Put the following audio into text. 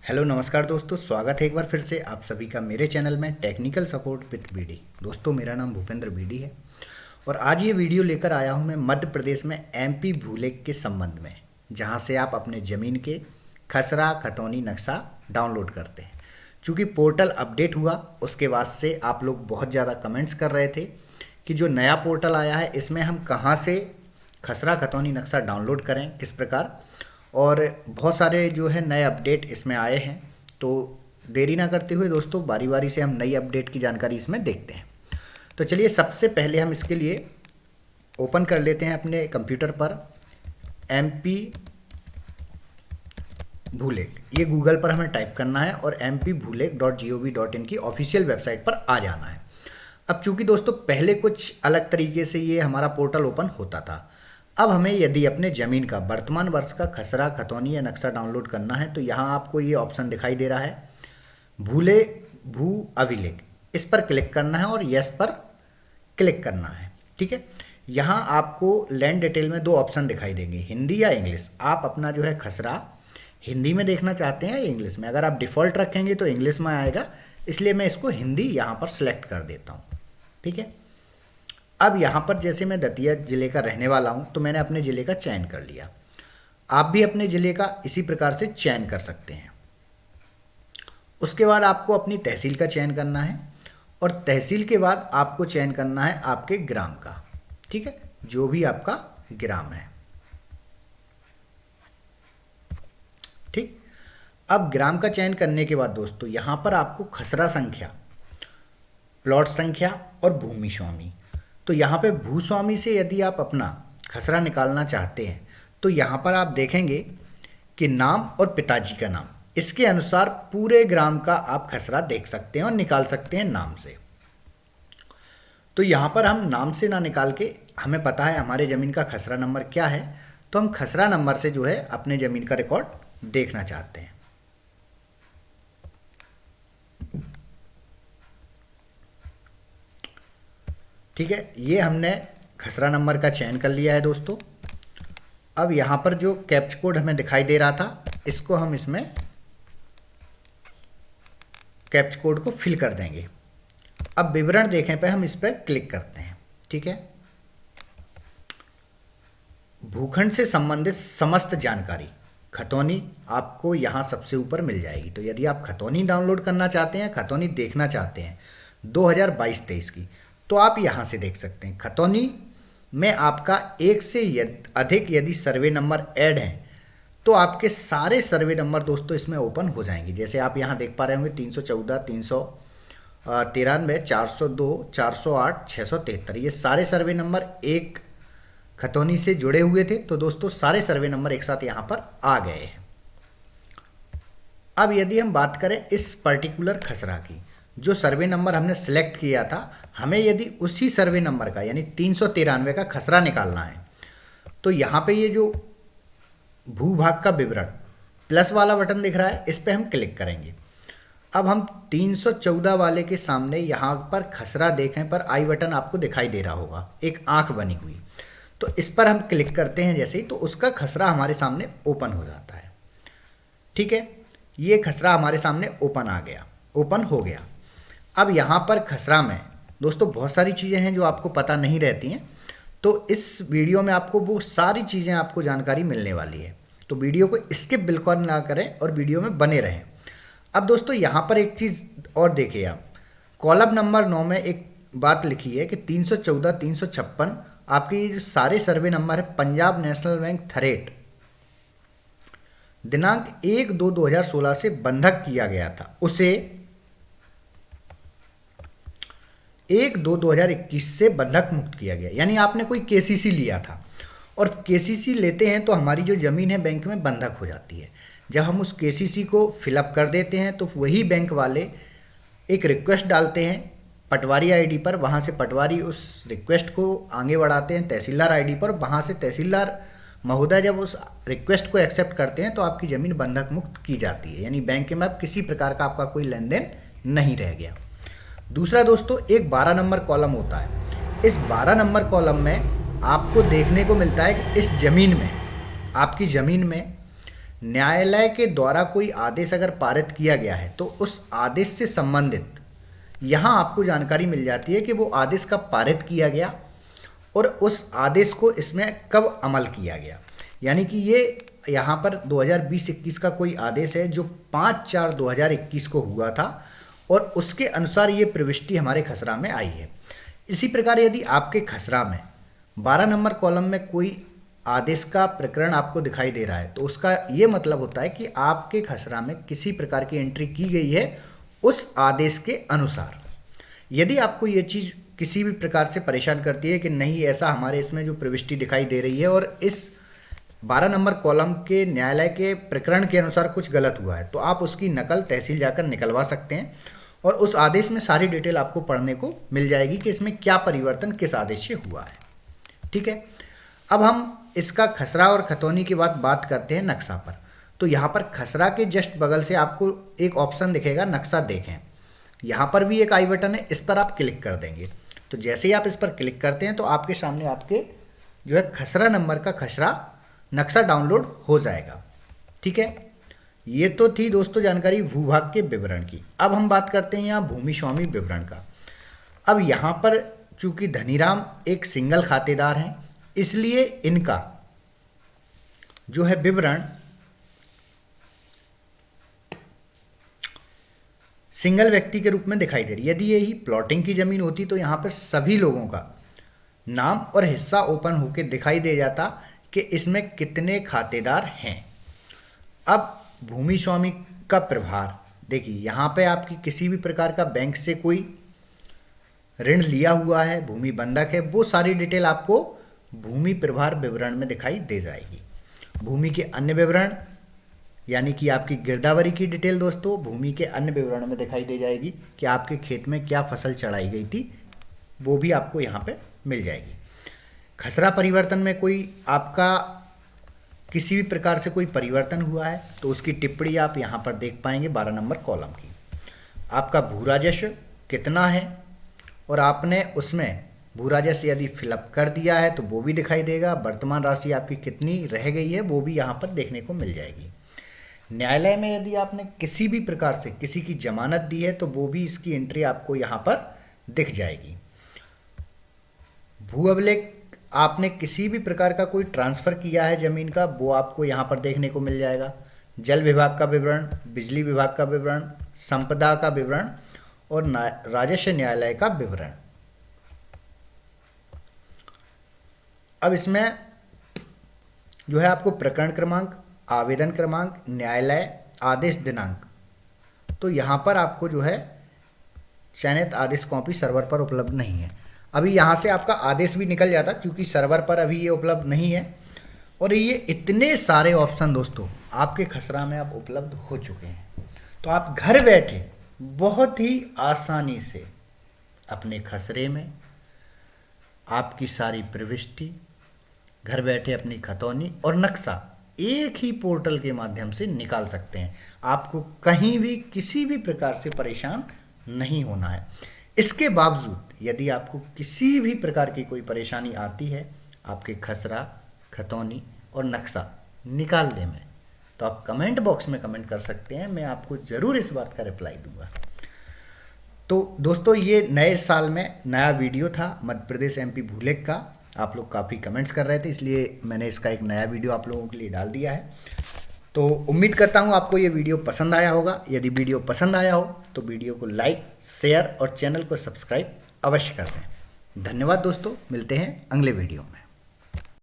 Hello नमस्कार दोस्तों, स्वागत है एक बार फिर से आप सभी का मेरे चैनल में टेक्निकल सपोर्ट विद बीडी। दोस्तों मेरा नाम भूपेंद्र बीडी है और आज ये वीडियो लेकर आया हूँ मैं मध्य प्रदेश में एमपी भूलेख के संबंध में, जहाँ से आप अपने ज़मीन के खसरा खतौनी नक्शा डाउनलोड करते हैं। चूँकि पोर्टल अपडेट हुआ उसके बाद से आप लोग बहुत ज़्यादा कमेंट्स कर रहे थे कि जो नया पोर्टल आया है इसमें हम कहाँ से खसरा खतौनी नक्शा डाउनलोड करें, किस प्रकार, और बहुत सारे जो है नए अपडेट इसमें आए हैं। तो देरी ना करते हुए दोस्तों बारी बारी से हम नई अपडेट की जानकारी इसमें देखते हैं। तो चलिए सबसे पहले हम इसके लिए ओपन कर लेते हैं अपने कंप्यूटर पर एमपी भूलेख। ये गूगल पर हमें टाइप करना है और mpbhulekh.gov.in की ऑफिशियल वेबसाइट पर आ जाना है। अब चूंकि दोस्तों पहले कुछ अलग तरीके से ये हमारा पोर्टल ओपन होता था, अब हमें यदि अपने ज़मीन का वर्तमान वर्ष का खसरा खतौनी या नक्शा डाउनलोड करना है तो यहाँ आपको ये ऑप्शन दिखाई दे रहा है भू अभिलेख। इस पर क्लिक करना है और यस पर क्लिक करना है। ठीक है, यहाँ आपको लैंड डिटेल में दो ऑप्शन दिखाई देंगे, हिंदी या इंग्लिश। आप अपना जो है खसरा हिंदी में देखना चाहते हैं या इंग्लिश में। अगर आप डिफ़ॉल्ट रखेंगे तो इंग्लिश में आएगा, इसलिए मैं इसको हिंदी यहाँ पर सिलेक्ट कर देता हूँ। ठीक है, अब यहाँ पर जैसे मैं दतिया ज़िले का रहने वाला हूँ तो मैंने अपने ज़िले का चयन कर लिया। आप भी अपने ज़िले का इसी प्रकार से चयन कर सकते हैं। उसके बाद आपको अपनी तहसील का चयन करना है और तहसील के बाद आपको चयन करना है आपके ग्राम का। ठीक है, जो भी आपका ग्राम है। ठीक, अब ग्राम का चयन करने के बाद दोस्तों यहाँ पर आपको खसरा संख्या, प्लॉट संख्या और भूमि स्वामी, तो यहाँ पे भूस्वामी से यदि आप अपना खसरा निकालना चाहते हैं तो यहाँ पर आप देखेंगे कि नाम और पिताजी का नाम, इसके अनुसार पूरे ग्राम का आप खसरा देख सकते हैं और निकाल सकते हैं नाम से। तो यहाँ पर हम नाम से ना निकाल के, हमें पता है हमारे ज़मीन का खसरा नंबर क्या है, तो हम खसरा नंबर से जो है अपने ज़मीन का रिकॉर्ड देखना चाहते हैं। ठीक है, ये हमने खसरा नंबर का चयन कर लिया है दोस्तों। अब यहाँ पर जो कैप्च कोड हमें दिखाई दे रहा था, इसको हम इसमें कैप्च कोड को फिल कर देंगे। अब विवरण देखने पे हम इस पर क्लिक करते हैं। ठीक है, भूखंड से संबंधित समस्त जानकारी खतौनी आपको यहाँ सबसे ऊपर मिल जाएगी। तो यदि आप खतौनी डाउनलोड करना चाहते हैं, खतौनी देखना चाहते हैं 2022-23 की, तो आप यहाँ से देख सकते हैं। खतौनी में आपका एक से अधिक यदि सर्वे नंबर ऐड हैं तो आपके सारे सर्वे नंबर दोस्तों इसमें ओपन हो जाएंगे। जैसे आप यहाँ देख पा रहे होंगे 314, 393, 402, 408, 673, ये सारे सर्वे नंबर एक खतौनी से जुड़े हुए थे। तो दोस्तों सारे सर्वे नंबर एक साथ यहाँ पर आ गए हैं। अब यदि हम बात करें इस पर्टिकुलर खसरा की, जो सर्वे नंबर हमने सेलेक्ट किया था, हमें यदि उसी सर्वे नंबर का यानी 393 का खसरा निकालना है तो यहाँ पे ये जो भूभाग का विवरण प्लस वाला बटन दिख रहा है, इस पर हम क्लिक करेंगे। अब हम 314 वाले के सामने यहाँ पर खसरा देखें पर आई बटन आपको दिखाई दे रहा होगा, एक आंख बनी हुई, तो इस पर हम क्लिक करते हैं जैसे ही, तो उसका खसरा हमारे सामने ओपन हो जाता है। ठीक है, ये खसरा हमारे सामने ओपन हो गया। अब यहाँ पर खसरा में दोस्तों बहुत सारी चीज़ें हैं जो आपको पता नहीं रहती हैं, तो इस वीडियो में आपको वो सारी चीज़ें आपको जानकारी मिलने वाली है। तो वीडियो को स्किप बिल्कुल ना करें और वीडियो में बने रहें। अब दोस्तों यहाँ पर एक चीज़ और देखिए, आप कॉलम नंबर 9 में एक बात लिखी है कि 314, 356 आपके ये जो सारे सर्वे नंबर है पंजाब नेशनल बैंक थरेट दिनांक 1/2/2016 से बंधक किया गया था, उसे 1/2/2021 से बंधक मुक्त किया गया। यानी आपने कोई केसीसी लिया था और केसीसी लेते हैं तो हमारी जो ज़मीन है बैंक में बंधक हो जाती है। जब हम उस केसीसी को फिलअप कर देते हैं तो वही बैंक वाले एक रिक्वेस्ट डालते हैं पटवारी आईडी पर, वहाँ से पटवारी उस रिक्वेस्ट को आगे बढ़ाते हैं तहसीलदार आईडी पर, वहाँ से तहसीलदार महोदय जब उस रिक्वेस्ट को एक्सेप्ट करते हैं तो आपकी ज़मीन बंधक मुक्त की जाती है। यानी बैंक में अब किसी प्रकार का आपका कोई लेन देन नहीं रह गया। दूसरा दोस्तों, एक 12 नंबर कॉलम होता है। इस 12 नंबर कॉलम में आपको देखने को मिलता है कि इस ज़मीन में, आपकी ज़मीन में न्यायालय के द्वारा कोई आदेश अगर पारित किया गया है तो उस आदेश से संबंधित यहाँ आपको जानकारी मिल जाती है कि वो आदेश कब पारित किया गया और उस आदेश को इसमें कब अमल किया गया। यानी कि ये यहाँ पर 2020-21 का कोई आदेश है जो 5/4/2021 को हुआ था और उसके अनुसार ये प्रविष्टि हमारे खसरा में आई है। इसी प्रकार यदि आपके खसरा में 12 नंबर कॉलम में कोई आदेश का प्रकरण आपको दिखाई दे रहा है तो उसका ये मतलब होता है कि आपके खसरा में किसी प्रकार की एंट्री की गई है उस आदेश के अनुसार। यदि आपको ये चीज़ किसी भी प्रकार से परेशान करती है कि नहीं ऐसा हमारे इसमें जो प्रविष्टि दिखाई दे रही है और इस 12 नंबर कॉलम के न्यायालय के प्रकरण के अनुसार कुछ गलत हुआ है, तो आप उसकी नकल तहसील जाकर निकलवा सकते हैं और उस आदेश में सारी डिटेल आपको पढ़ने को मिल जाएगी कि इसमें क्या परिवर्तन किस आदेश से हुआ है। ठीक है, अब हम इसका खसरा और खतौनी के बाद बात करते हैं नक्शा पर। तो यहाँ पर खसरा के जस्ट बगल से आपको एक ऑप्शन दिखेगा नक्शा देखें। यहाँ पर भी एक आई बटन है, इस पर आप क्लिक कर देंगे। तो जैसे ही आप इस पर क्लिक करते हैं तो आपके सामने आपके जो है खसरा नंबर का खसरा नक्शा डाउनलोड हो जाएगा। ठीक है, ये तो थी दोस्तों जानकारी भूभाग के विवरण की। अब हम बात करते हैं यहाँ भूमि स्वामी विवरण का। अब यहाँ पर चूंकि धनीराम एक सिंगल खातेदार हैं इसलिए इनका जो है विवरण सिंगल व्यक्ति के रूप में दिखाई दे रही है। यदि यही प्लॉटिंग की जमीन होती तो यहाँ पर सभी लोगों का नाम और हिस्सा ओपन होकर दिखाई दे जाता कि इसमें कितने खातेदार हैं। अब भूमि स्वामी का प्रभार देखिए, यहाँ पे आपकी किसी भी प्रकार का बैंक से कोई ऋण लिया हुआ है, भूमि बंधक है, वो सारी डिटेल आपको भूमि प्रभार विवरण में दिखाई दे जाएगी। भूमि के अन्य विवरण यानी कि आपकी गिरदावरी की डिटेल दोस्तों भूमि के अन्य विवरण में दिखाई दे जाएगी कि आपके खेत में क्या फसल चढ़ाई गई थी, वो भी आपको यहाँ पे मिल जाएगी। खसरा परिवर्तन में कोई आपका किसी भी प्रकार से कोई परिवर्तन हुआ है तो उसकी टिप्पणी आप यहाँ पर देख पाएंगे 12 नंबर कॉलम की। आपका भू राजस्व कितना है और आपने उसमें भू राजस्व यदि फिलअप कर दिया है तो वो भी दिखाई देगा। वर्तमान राशि आपकी कितनी रह गई है वो भी यहाँ पर देखने को मिल जाएगी। न्यायालय में यदि आपने किसी भी प्रकार से किसी की जमानत दी है तो वो भी इसकी एंट्री आपको यहाँ पर दिख जाएगी। भू अभिलेख आपने किसी भी प्रकार का कोई ट्रांसफ़र किया है ज़मीन का वो आपको यहाँ पर देखने को मिल जाएगा। जल विभाग का विवरण, बिजली विभाग का विवरण, संपदा का विवरण और राजस्व न्यायालय का विवरण। अब इसमें जो है आपको प्रकरण क्रमांक, आवेदन क्रमांक, न्यायालय, आदेश दिनांक, तो यहाँ पर आपको जो है चयनित आदेश कॉपी सर्वर पर उपलब्ध नहीं है। अभी यहाँ से आपका आदेश भी निकल जाता क्योंकि सर्वर पर अभी ये उपलब्ध नहीं है। और ये इतने सारे ऑप्शन दोस्तों आपके खसरा में अब उपलब्ध हो चुके हैं, तो आप घर बैठे बहुत ही आसानी से अपने खसरे में आपकी सारी प्रविष्टि, घर बैठे अपनी खतौनी और नक्शा एक ही पोर्टल के माध्यम से निकाल सकते हैं। आपको कहीं भी किसी भी प्रकार से परेशान नहीं होना है। इसके बावजूद यदि आपको किसी भी प्रकार की कोई परेशानी आती है आपके खसरा, खतौनी और नक्शा निकालने में, तो आप कमेंट बॉक्स में कमेंट कर सकते हैं। मैं आपको ज़रूर इस बात का रिप्लाई दूंगा। तो दोस्तों ये नए साल में नया वीडियो था मध्य प्रदेश एमपी भूलेख का। आप लोग काफ़ी कमेंट्स कर रहे थे इसलिए मैंने इसका एक नया वीडियो आप लोगों के लिए डाल दिया है। तो उम्मीद करता हूँ आपको ये वीडियो पसंद आया होगा। यदि वीडियो पसंद आया हो तो वीडियो को लाइक, शेयर और चैनल को सब्सक्राइब अवश्य कर दें। धन्यवाद दोस्तों, मिलते हैं अगले वीडियो में।